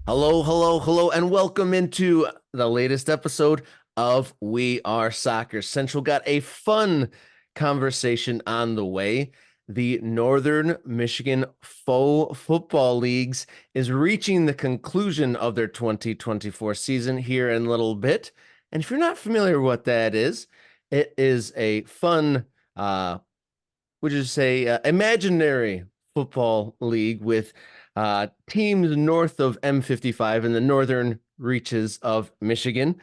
Hello, hello, hello, and welcome into the latest episode of We Are Soccer Central. Got a fun conversation on the way. The Northern Michigan Faux Football Leagues is reaching the conclusion of their 2024 season here in a little bit. And if you're not familiar with what that is, it is a fun, would you say, imaginary football league with teams north of M55 in the northern reaches of Michigan.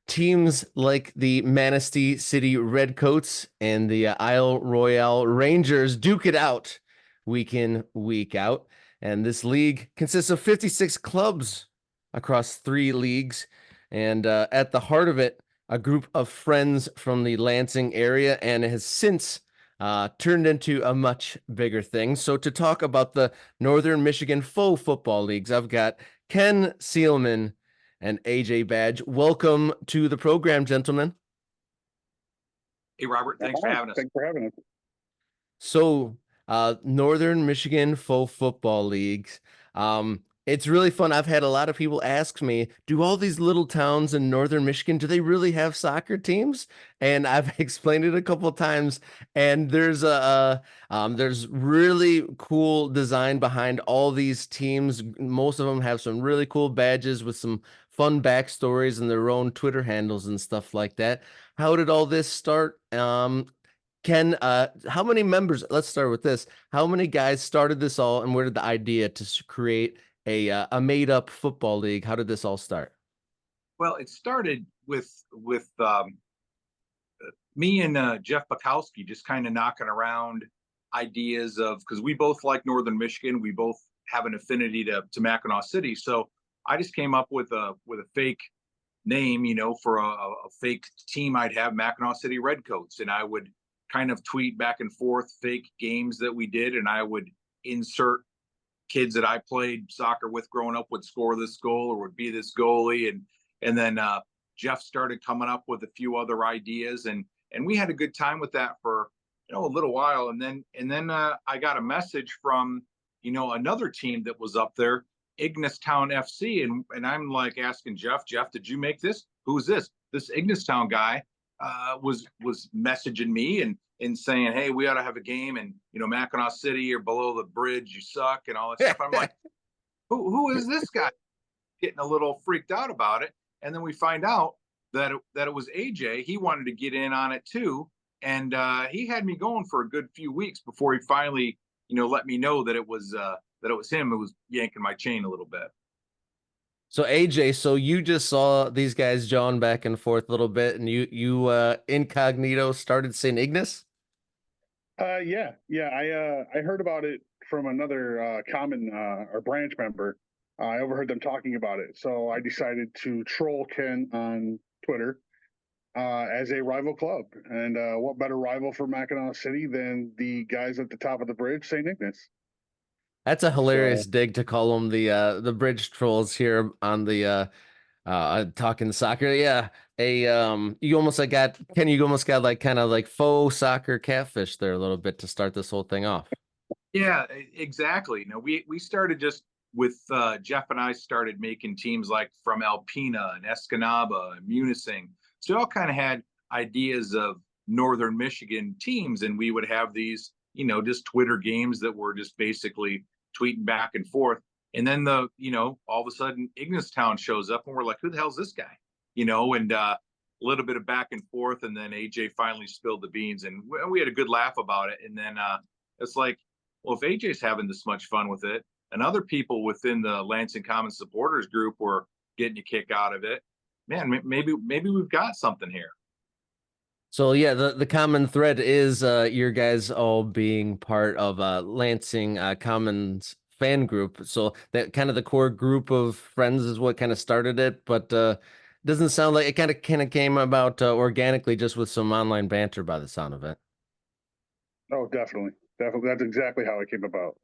Teams like the Manistee City Redcoats and the Isle Royale Rangers duke it out week in, week out. And this league consists of 56 clubs across 3 leagues. And at the heart of it, a group of friends from the Lansing area, and it has since turned into a much bigger thing. So to talk about the Northern Michigan Faux Football Leagues, I've got Ken Seelman and AJ Badge. Welcome to the program, gentlemen. Hey, Robert, thanks for having us. Thanks for having us. So, Northern Michigan Faux Football Leagues. It's really fun. I've had a lot of people ask me, do all these little towns in Northern Michigan, do they really have soccer teams? And I've explained it a couple of times. And there's really cool design behind all these teams. Most of them have some really cool badges with some fun backstories and their own Twitter handles and stuff like that. How did all this start? Ken, how many members? Let's start with this. How many guys started this all, and where did the idea to create a made-up football league? How did this all start? Well, it started with me and Jeff Bukowski just kind of knocking around ideas of, because we both like Northern Michigan, we both have an affinity to Mackinac City. So I just came up with a fake name, for a fake team I'd have, Mackinac City Redcoats, and I would kind of tweet back and forth fake games that we did, and I would insert kids that I played soccer with growing up would score this goal or would be this goalie, and then Jeff started coming up with a few other ideas, and we had a good time with that for a little while, and then I got a message from another team that was up there, Ignistown FC, and I'm like asking Jeff, did you make this? Who's this? This Ignistown guy was messaging me and saying, hey, we ought to have a game, and Mackinac City or below the bridge, you suck, and all that stuff. I'm like, who is this guy? Getting a little freaked out about it, and then we find out that it was AJ. He wanted to get in on it too, and he had me going for a good few weeks before he finally let me know that it was him who was yanking my chain a little bit. So AJ, so you just saw these guys jawing back and forth a little bit, and you incognito started St. Ignis? Yeah. I heard about it from another common or branch member. I overheard them talking about it, so I decided to troll Ken on Twitter as a rival club. And what better rival for Mackinac City than the guys at the top of the bridge, St. Ignis? That's a hilarious dig to call them the bridge trolls here on the talking soccer. Yeah. You almost got like kind of like faux soccer catfish there a little bit to start this whole thing off. Yeah, exactly. We started just with Jeff and I started making teams like from Alpena and Escanaba and Munising. So we all kind of had ideas of Northern Michigan teams, and we would have these, just Twitter games that were just basically tweeting back and forth. And then all of a sudden Ignistown shows up and we're like, who the hell's this guy? And a little bit of back and forth. And then AJ finally spilled the beans, and we had a good laugh about it. And then it's like, well, if AJ's having this much fun with it, and other people within the Lansing Common supporters group were getting a kick out of it, man, maybe we've got something here. So yeah, the common thread is your guys all being part of Lansing Commons fan group. So that kind of the core group of friends is what kind of started it, but doesn't sound like it kind of came about organically, just with some online banter by the sound of it. Oh, definitely. That's exactly how it came about.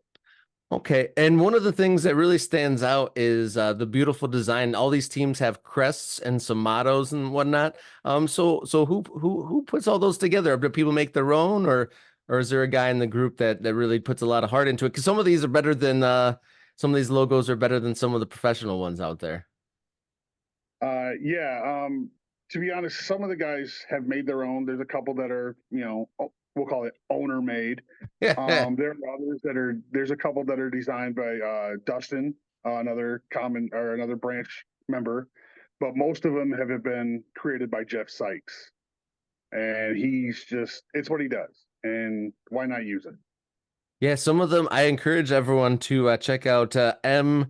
Okay, and one of the things that really stands out is the beautiful design. All these teams have crests and some mottos and whatnot. So who puts all those together? Do people make their own, or is there a guy in the group that really puts a lot of heart into it? Because some of these are better than some of these logos are better than some of the professional ones out there. Yeah. To be honest, some of the guys have made their own. There's a couple that are, we'll call it owner made. There are others that are. There's a couple that are designed by Dustin, another common or another branch member, but most of them have been created by Jeff Sykes, and it's what he does, and why not use it? Yeah, some of them I encourage everyone to check out nmffl.com.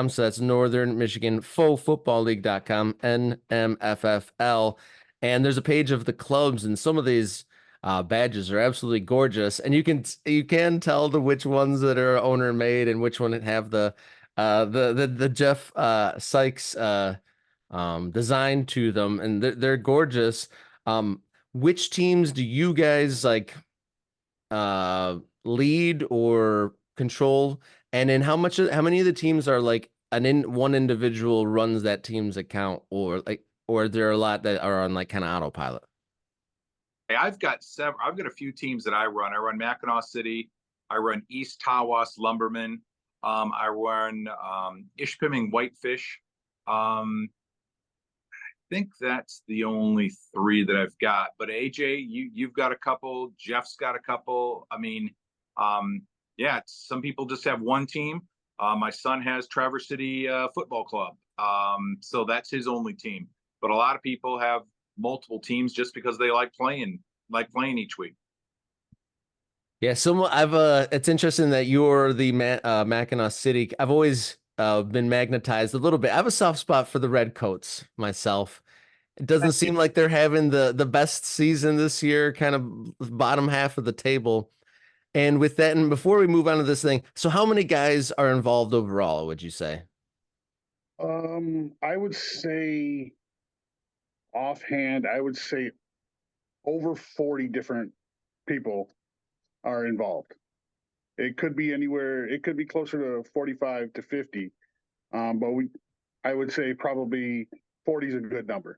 So that's Northern Michigan Faux Football League.com, NMFFL. And there's a page of the clubs, and some of these badges are absolutely gorgeous. And you can tell which ones that are owner made and which one that have the Jeff Sykes design to them, and they're gorgeous. Which teams do you guys like lead or control? And then how many of the teams are like one individual runs that team's account, or are there a lot that are on like kind of autopilot? Hey, I've got a few teams that I run. I run Mackinac City. I run East Tawas Lumberman. I run Ishpeming Whitefish. Think that's the only three that I've got. But AJ, you've got a couple. Jeff's got a couple. I mean, yeah, some people just have one team. My son has Traverse City Football Club, so that's his only team. But a lot of people have multiple teams just because they like playing each week. Yeah, it's interesting that you're the Mackinac City. I've always been magnetized a little bit. I have a soft spot for the Redcoats myself. It doesn't seem like they're having the best season this year, kind of bottom half of the table. And with that, and before we move on to this thing, so how many guys are involved overall, would you say? I would say offhand, I would say over 40 different people are involved. It could be anywhere. It could be closer to 45 to 50. But I would say probably 40 is a good number.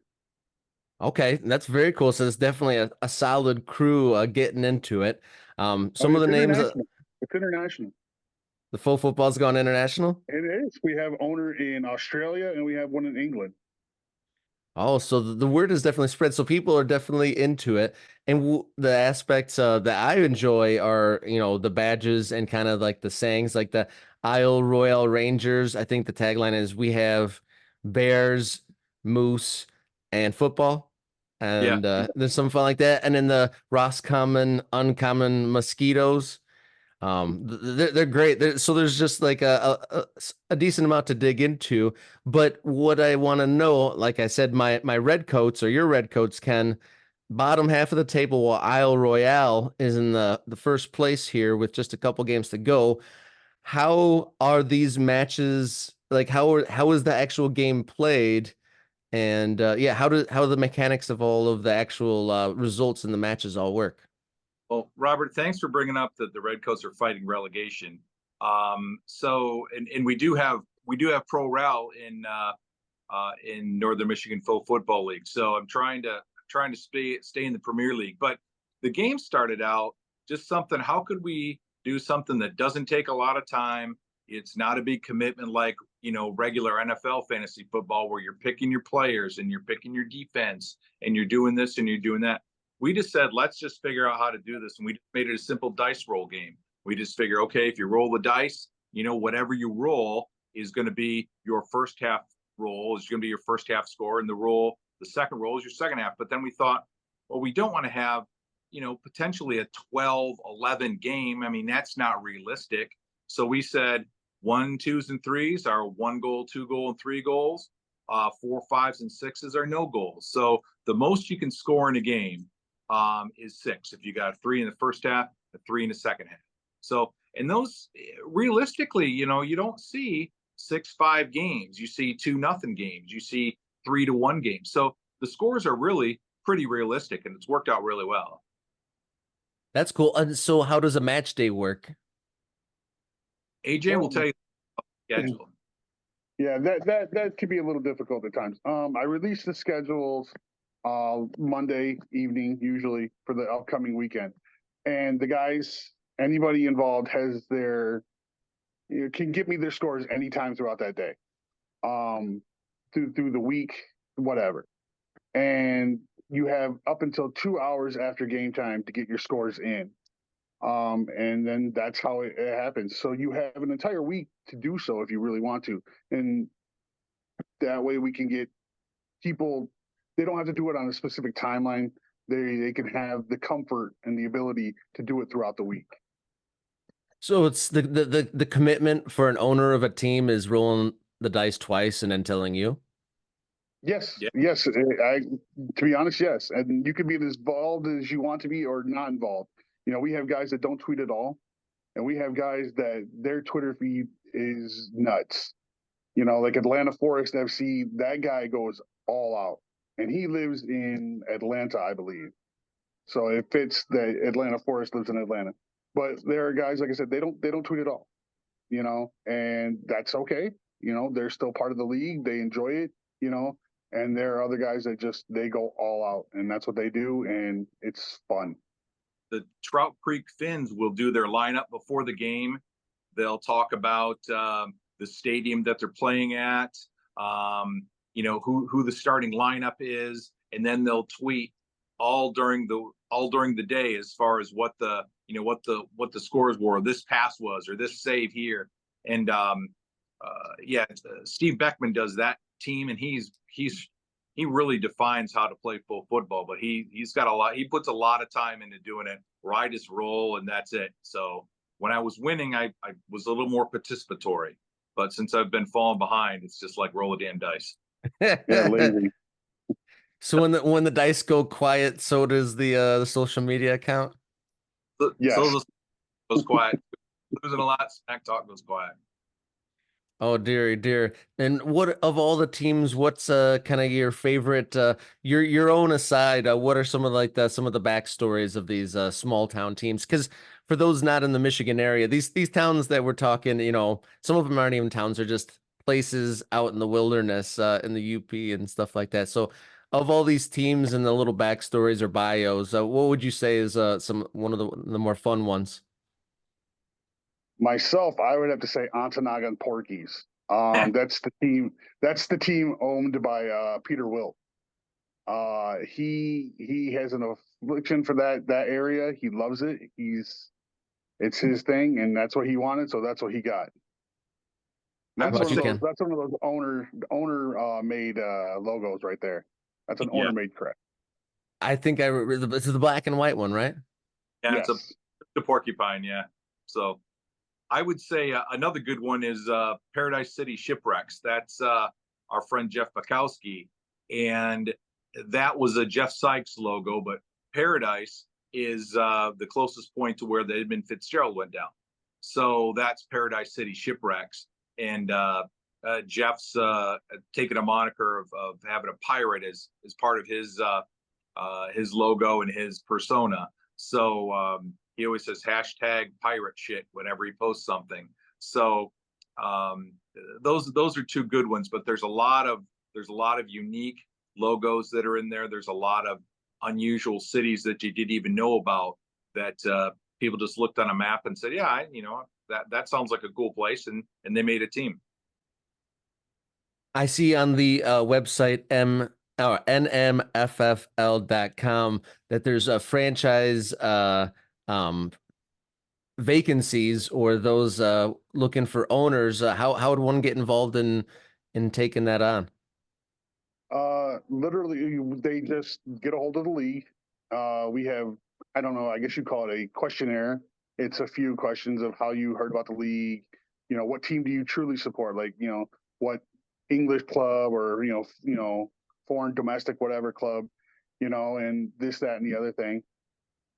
Okay, that's very cool. So it's definitely a solid crew getting into it. Oh, Some of it's the names, international. It's international. the full football's gone international. It is. We have owner in Australia and we have one in England. Oh, so the word is definitely spread. So people are definitely into it. And the aspects that I enjoy are, the badges and kind of like the sayings, like the Isle Royale Rangers. I think the tagline is we have bears, moose, and football. Yeah. And there's some fun like that. And then the Roscommon Uncommon Mosquitoes. They're great. So there's just like a decent amount to dig into. But what I want to know, like I said, my red coats or your red coats, Ken, bottom half of the table, while Isle Royale is in the first place here with just a couple games to go. How are these matches like? How is the actual game played? And yeah, how do the mechanics of all of the actual results in the matches all work? Well, Robert, thanks for bringing up that the Redcoats are fighting relegation. So, and we do have pro rel in Northern Michigan Faux Football League. So I'm trying to stay in the Premier League. But the game started out just something. How could we do something that doesn't take a lot of time? It's not a big commitment like regular NFL fantasy football where you're picking your players and you're picking your defense and you're doing this and you're doing that. We just said, let's just figure out how to do this. And we made it a simple dice roll game. We just figure, okay, if you roll the dice, whatever you roll is going to be your first half roll, is going to be your first half score. And the second roll is your second half. But then we thought, well, we don't want to have, potentially a 12-11 game. I mean, that's not realistic. So we said 1, 2s, and 3s are 1 goal, 2 goal, and 3 goals. 4, 5s, and 6s are no goals. So the most you can score in a game is 6. If you got 3 in the first half, a 3 in the second half. So, and those realistically, you don't see 6-5 games. You see 2-0 games. You see 3-1 games. So the scores are really pretty realistic, and it's worked out really well. That's cool. And so how does a match day work? AJ will tell you the schedule. Yeah, that could be a little difficult at times. I release the schedules Monday evening usually for the upcoming weekend, and the guys anybody involved has can give me their scores anytime throughout that day, through the week, whatever. And you have up until 2 hours after game time to get your scores in. And then that's how it happens. So you have an entire week to do so if you really want to. And that way we can get people, they don't have to do it on a specific timeline. They can have the comfort and the ability to do it throughout the week. So it's the commitment for an owner of a team is rolling the dice twice and then telling you. Yes, Yeah. yes. To be honest, yes. And you can be as involved as you want to be or not involved. We have guys that don't tweet at all, and we have guys that their Twitter feed is nuts. Like Atlanta Forest FC, that guy goes all out, and he lives in Atlanta, I believe. So it fits that Atlanta Forest lives in Atlanta. But there are guys, like I said, they don't tweet at all. And that's okay. They're still part of the league. They enjoy it. And there are other guys that they go all out, and that's what they do, and it's fun. The Trout Creek Finns will do their lineup before the game. They'll talk about the stadium that they're playing at, who the starting lineup is, and then they'll tweet all during the day as far as what the scores were, this pass was, or this save here. And Steve Beckman does that team, and he really defines how to play full football, but he puts a lot of time into doing it, where I just roll and that's it. So when I was winning, I was a little more participatory, but since I've been falling behind, it's just like roll a damn dice. Yeah, lazy. So when the dice go quiet, so does the social media account. Yes. So goes quiet. Losing a lot, smack talk goes quiet. Oh dear. And what of all the teams, what's kind of your favorite, your own aside, what are some of some of the backstories of these small town teams? Because for those not in the Michigan area, these towns that we're talking, some of them aren't even towns, they're just places out in the wilderness, in the UP and stuff like that. So of all these teams and the little backstories or bios, what would you say is one of the more fun ones? Myself, I would have to say Ontonagon Porkies. That's the team. That's the team owned by Peter Wilt. He has an affliction for that area. He loves it. It's his thing, and that's what he wanted. So that's what he got. That's one of those owner made logos right there. That's an owner made crap. I think it's the black and white one, right? Yeah, yes. It's a porcupine. Yeah. So I would say another good one is Paradise City Shipwrecks. That's our friend Jeff Bukowski, and that was a Jeff Sykes logo, but Paradise is the closest point to where the Edmund Fitzgerald went down. So that's Paradise City Shipwrecks. And Jeff's taken a moniker of having a pirate as part of his logo and his persona. So he always says hashtag pirate shit whenever he posts something. So those are two good ones, but there's a lot of unique logos that are in there. There's a lot of unusual cities that you didn't even know about that people just looked on a map and said, yeah, that sounds like a cool place, and they made a team. I see on the website nmffl.com that there's a franchise vacancies or those looking for owners. How would one get involved in taking that on? Literally, they just get a hold of the league. We have, I don't know, I guess you call it a questionnaire. It's a few questions of how you heard about the league. What team do you truly support? Like, what English club or, foreign domestic, whatever club, and this, that, and the other thing.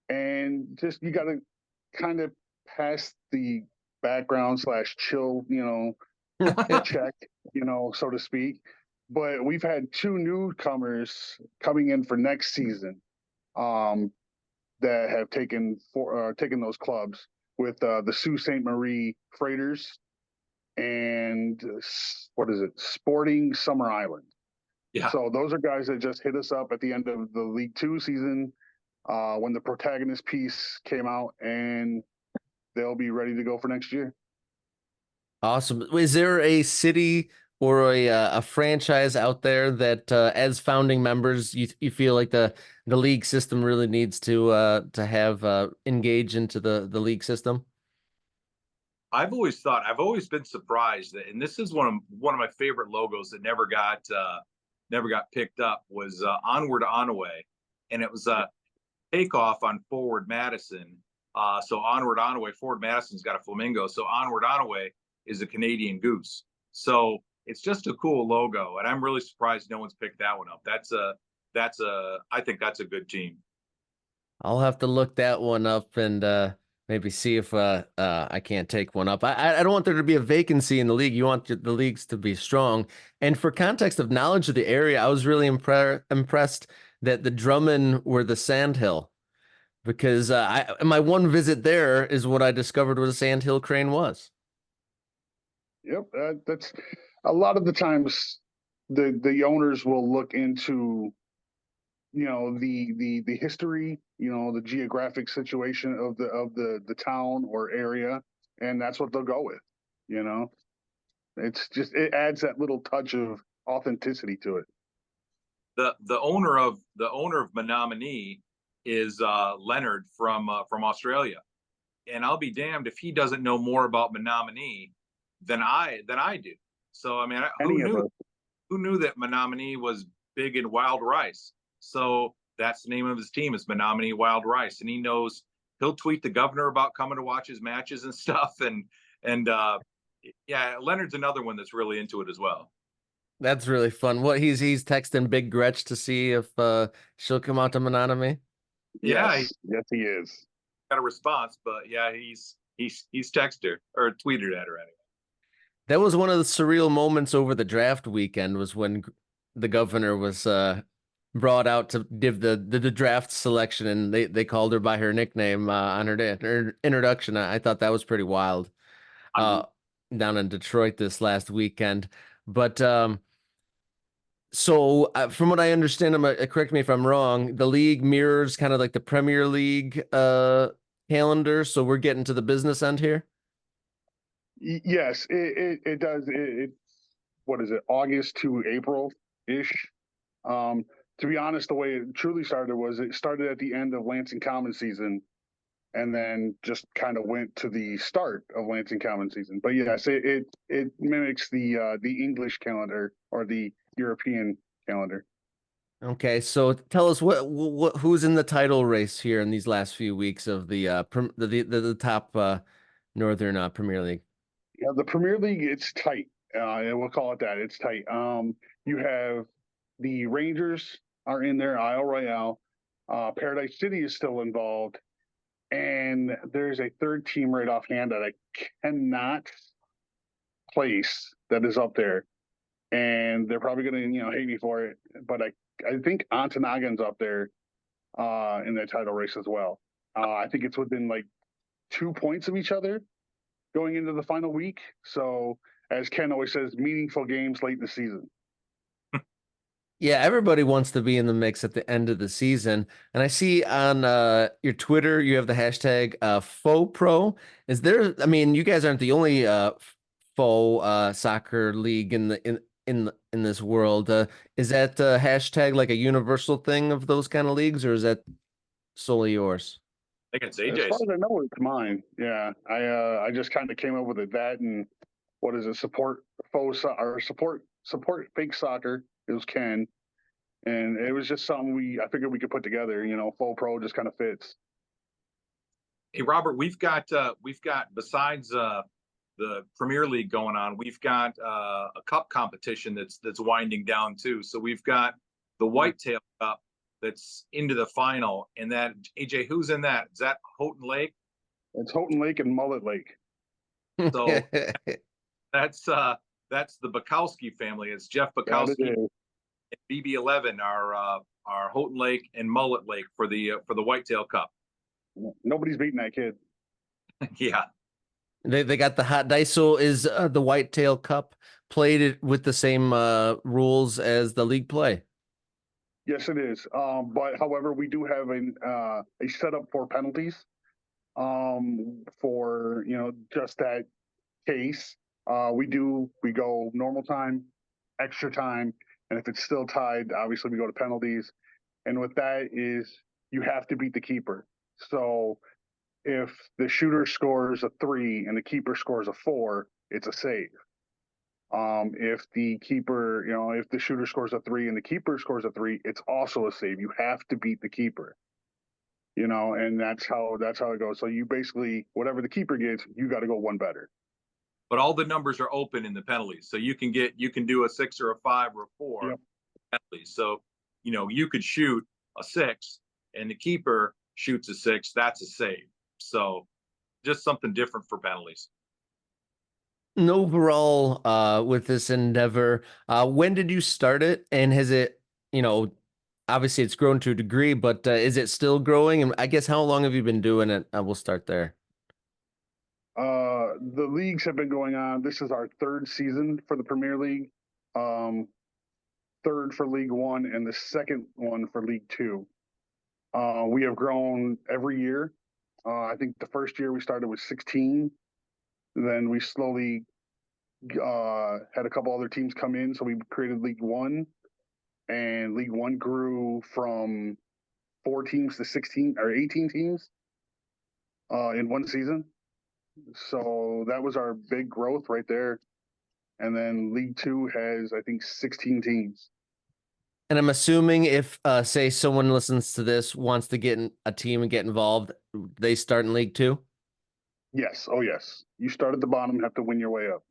And just, you got to kind of pass the background / chill, check, so to speak. But we've had two newcomers coming in for next season that have taken those clubs with the Sault Ste. Marie Freighters and Sporting Summer Island. Yeah. So those are guys that just hit us up at the end of the League Two season when the protagonist piece came out, and they'll be ready to go for next year. Awesome. Is there a city or a franchise out there that as founding members you feel like the league system really needs to have engage into the league system? I've always been surprised that, and this is one of my favorite logos that never got picked up was Onward Onaway, and it was a takeoff on Forward Madison. So Onward Onaway, Forward Madison's got a flamingo, so Onward Onaway is a Canadian goose. So it's just a cool logo, and I'm really surprised no one's picked that one up. I think that's a good team. I'll have to look that one up and maybe see if I can't take one up. I don't want there to be a vacancy in the league. You want the leagues to be strong. And for context of knowledge of the area, I was really impressed that the Drummond were the Sandhill because my one visit there is what I discovered what a Sandhill crane was. Yep, that's a lot of the times the owners will look into the history, the geographic situation of the town or area, and that's what they'll go with. You know, it adds that little touch of authenticity to it. The owner of Menominee is Leonard from Australia, and I'll be damned if he doesn't know more about Menominee than I do. So I mean, who knew that Menominee was big in wild rice? So that's the name of his team is Menominee Wild Rice, and he'll tweet the governor about coming to watch his matches and stuff, and yeah, Leonard's another one that's really into it as well. That's really fun. What he's texting Big Gretch to see if she'll come out to Menominee. Yeah, Yes, he is. Got a response, but yeah, he's texted her or tweeted at her anyway. That was one of the surreal moments over the draft weekend was when the governor was brought out to give the draft selection and they called her by her nickname on her introduction. I thought that was pretty wild down in Detroit this last weekend. But so from what I understand, correct me if I'm wrong, the league mirrors kind of like the Premier League calendar. So we're getting to the business end here. Yes, it does. What is it? August to April ish. To be honest, the way it truly started was it started at the end of Lansing Common season, and then just kind of went to the start of Lansing Common season. But yes, it mimics the English calendar or the European calendar. Okay, so tell us what who's in the title race here in these last few weeks of the top Northern Premier League. Yeah, the Premier League, it's tight. And we'll call it that. It's tight. You have the Rangers are in there, Isle Royale. Paradise City is still involved. And there's a third team right offhand that I cannot place that is up there. And they're probably going to, hate me for it. But I think Ontonagon's up there in the title race as well. I think it's within like 2 points of each other going into the final week. So, as Ken always says, meaningful games late in the season. Yeah, everybody wants to be in the mix at the end of the season. And I see on your Twitter you have the hashtag Faux Pro. I mean, you guys aren't the only faux soccer league in this world. Is that hashtag like a universal thing of those kind of leagues, or is that solely yours? I think it's As AJ's. far as I know, it's mine. Yeah, I just kind of came up with it. That and what is it? Support or support fake soccer. It was Ken, and it was just something I figured we could put together. Faux Pro just kind of fits. Hey Robert, we've got besides the Premier League going on, we've got a cup competition that's winding down too. So we've got the Whitetail Cup that's into the final, and that AJ, who's in that? Is that Houghton Lake? It's Houghton Lake and Mullet Lake. So that's the Bukowski family. It's Jeff Bukowski and BB11 are Houghton Lake and Mullet Lake for the Whitetail Cup. Nobody's beating that kid. Yeah. They got the hot dice. So is the Whitetail Cup played with the same rules as the league play? Yes, it is. But however, we do have a setup for penalties. for, just that case. We go normal time, extra time, and if it's still tied, obviously we go to penalties. And with that is you have to beat the keeper. So if the shooter scores a 3 and the keeper scores a 4, it's a save. If the keeper, if the shooter scores a 3 and the keeper scores a 3, it's also a save. You have to beat the keeper. And that's how it goes. So you basically, whatever the keeper gets, you got to go one better. But all the numbers are open in the penalties, so you can do a 6 or a 5 or a 4. Yep. Penalties. So you could shoot a 6 and the keeper shoots a 6. That's a save. So just something different for penalties. And overall, with this endeavor, when did you start it, and has it, obviously it's grown to a degree, but is it still growing? And I guess how long have you been doing it? We'll start there. The leagues have been going on. This is our 3rd season for the Premier League, 3rd for League One, and the 2nd one for League Two. We have grown every year. I think the first year we started with 16. Then we slowly had a couple other teams come in, so we created League One, and League One grew from 4 teams to 16 or 18 teams in one season. So that was our big growth right there. And then League Two has, I think, 16 teams. And I'm assuming if, say, someone listens to this, wants to get in a team and get involved, they start in League Two? Yes. Oh, yes. You start at the bottom, have to win your way up.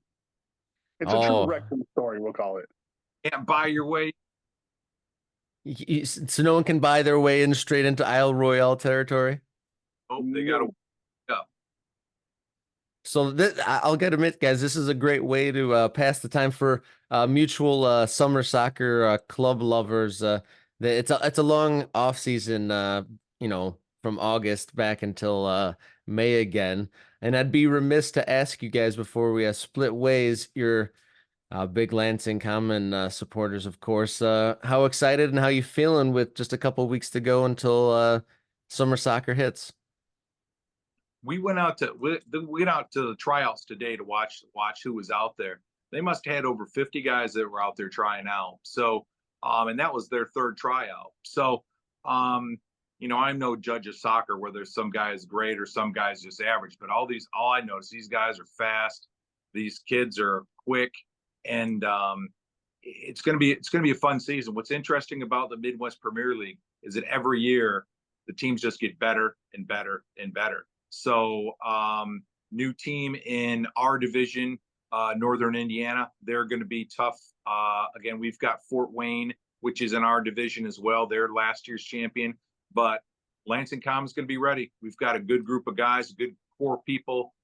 It's a true Oh, Wrexham story, we'll call it. Can't buy your way. so no one can buy their way in straight into Isle Royale territory? Oh, they got to up. So I'll get admit, guys, this is a great way to pass the time for mutual summer soccer club lovers. It's a long off season, from August back until May again. And I'd be remiss to ask you guys before we split ways. You're big Lansing Common supporters, of course. How excited and how you feeling with just a couple weeks to go until summer soccer hits? We went out to the tryouts today to watch who was out there. They must have had over 50 guys that were out there trying out. So, and that was their 3rd tryout. So, I'm no judge of soccer, whether some guy is great or some guys just average. But all I notice, these guys are fast. These kids are quick, and it's gonna be a fun season. What's interesting about the Midwest Premier League is that every year the teams just get better and better and better. So new team in our division, Northern Indiana, they're going to be tough. Again, we've got Fort Wayne, which is in our division as well. They're last year's champion, but Lansing Common is going to be ready. We've got a good group of guys, good core people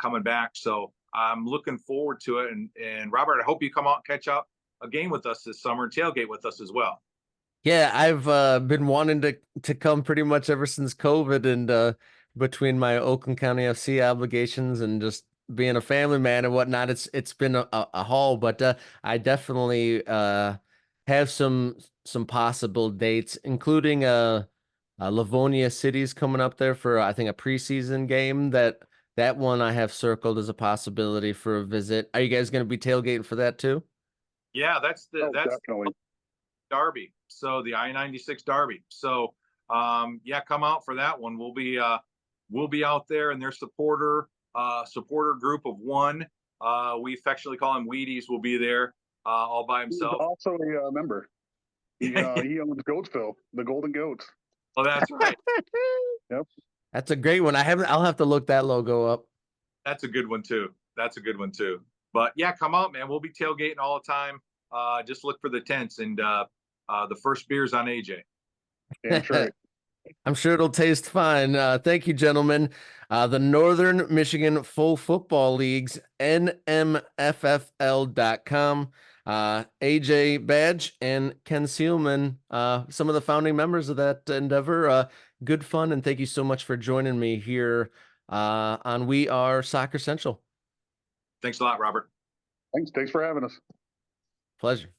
coming back. So I'm looking forward to it. And Robert, I hope you come out and catch up a game with us this summer and tailgate with us as well. Yeah, I've been wanting to come pretty much ever since COVID, and between my Oakland County FC obligations and just being a family man and whatnot, it's been a haul. But I definitely have some possible dates, including Livonia City's coming up there for I think a preseason game. That one I have circled as a possibility for a visit. Are you guys going to be tailgating for that too? Yeah, that's Definitely. Derby. So the I-96 Derby. So yeah, come out for that one. We'll be out there, and their supporter group of 1. We affectionately call him Wheaties, will be there all by himself. He's also a member. He owns Goatsville, the Golden Goats. Oh, that's right. Yep. That's a great one. I'll have to look that logo up. That's a good one too. But yeah, come out, man. We'll be tailgating all the time. Just look for the tents, and the first beer's on AJ. Damn straight. I'm sure it'll taste fine. Thank you, gentlemen. The Northern Michigan Full Football Leagues, NMFFL.com. AJ Badge and Ken Seelman, some of the founding members of that endeavor. Good fun, and thank you so much for joining me here on We Are Soccer Central. Thanks a lot, Robert. Thanks for having us. Pleasure.